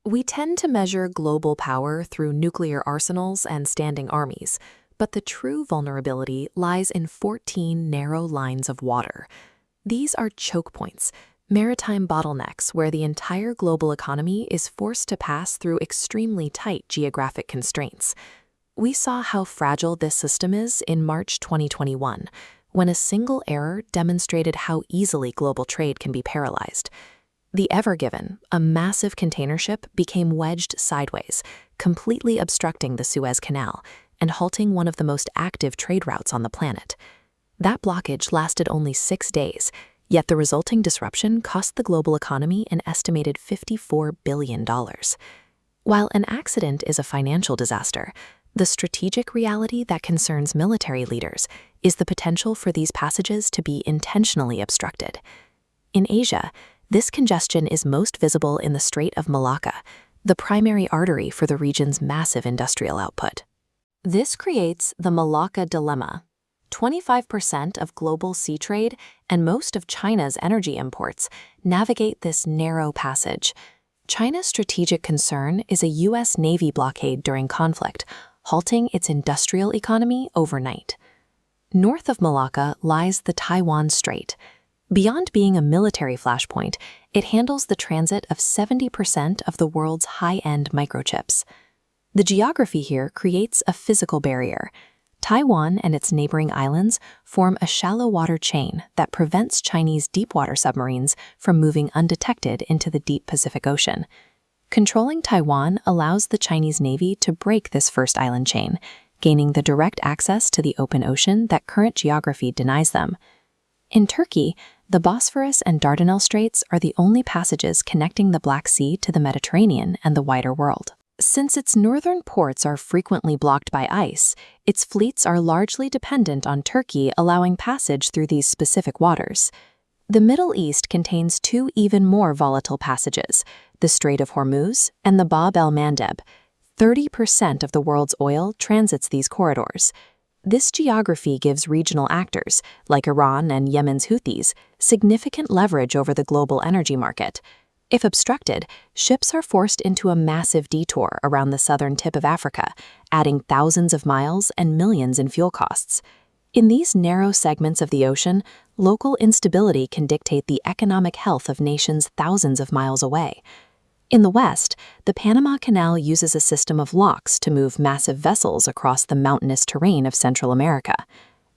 We tend to measure global power through nuclear arsenals and standing armies, but the true vulnerability lies in 14 narrow lines of water. These are choke points, maritime bottlenecks where the entire global economy is forced to pass through extremely tight geographic constraints. We saw how fragile this system is in March 2021, when a single error demonstrated how easily global trade can be paralyzed. The Evergiven, a massive container ship, became wedged sideways, completely obstructing the Suez Canal and halting one of the most active trade routes on the planet. That blockage lasted only 6 days, yet the resulting disruption cost the global economy an estimated $54 billion. While an accident is a financial disaster, the strategic reality that concerns military leaders is the potential for these passages to be intentionally obstructed. In Asia, this congestion is most visible in the Strait of Malacca, the primary artery for the region's massive industrial output. This creates the Malacca Dilemma. 25% of global sea trade and most of China's energy imports navigate this narrow passage. China's strategic concern is a U.S. Navy blockade during conflict, halting its industrial economy overnight. North of Malacca lies the Taiwan Strait. Beyond being a military flashpoint, it handles the transit of 70% of the world's high-end microchips. The geography here creates a physical barrier. Taiwan and its neighboring islands form a shallow water chain that prevents Chinese deepwater submarines from moving undetected into the deep Pacific Ocean. Controlling Taiwan allows the Chinese Navy to break this first island chain, gaining the direct access to the open ocean that current geography denies them. In Turkey, the Bosphorus and Dardanelles Straits are the only passages connecting the Black Sea to the Mediterranean and the wider world. Since its northern ports are frequently blocked by ice, its fleets are largely dependent on Turkey allowing passage through these specific waters. The Middle East contains two even more volatile passages, the Strait of Hormuz and the Bab el-Mandeb. 30% of the world's oil transits these corridors. This geography gives regional actors, like Iran and Yemen's Houthis, significant leverage over the global energy market. If obstructed, ships are forced into a massive detour around the southern tip of Africa, adding thousands of miles and millions in fuel costs. In these narrow segments of the ocean, local instability can dictate the economic health of nations thousands of miles away. In the West, the Panama Canal uses a system of locks to move massive vessels across the mountainous terrain of Central America.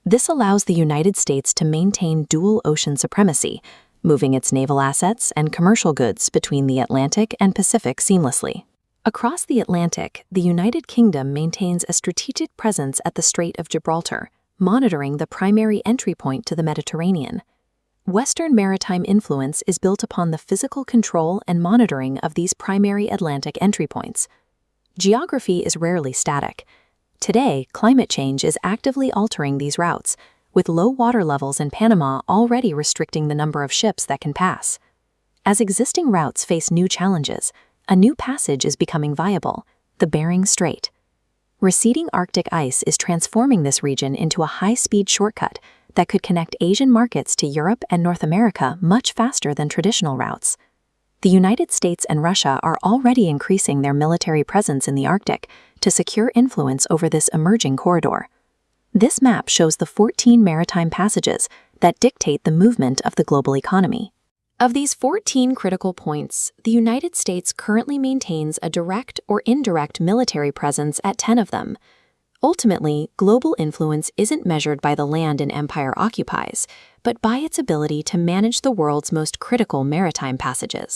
This allows the United States to maintain dual ocean supremacy, moving its naval assets and commercial goods between the Atlantic and Pacific seamlessly. Across the Atlantic, the United Kingdom maintains a strategic presence at the Strait of Gibraltar, monitoring the primary entry point to the Mediterranean. Western maritime influence is built upon the physical control and monitoring of these primary Atlantic entry points. Geography is rarely static. Today, climate change is actively altering these routes, with low water levels in Panama already restricting the number of ships that can pass. As existing routes face new challenges, a new passage is becoming viable, the Bering Strait. Receding Arctic ice is transforming this region into a high-speed shortcut that could connect Asian markets to Europe and North America much faster than traditional routes. The United States and Russia are already increasing their military presence in the Arctic to secure influence over this emerging corridor. This map shows the 14 maritime passages that dictate the movement of the global economy. Of these 14 critical points, the United States currently maintains a direct or indirect military presence at 10 of them. Ultimately, global influence isn't measured by the land an empire occupies, but by its ability to manage the world's most critical maritime passages.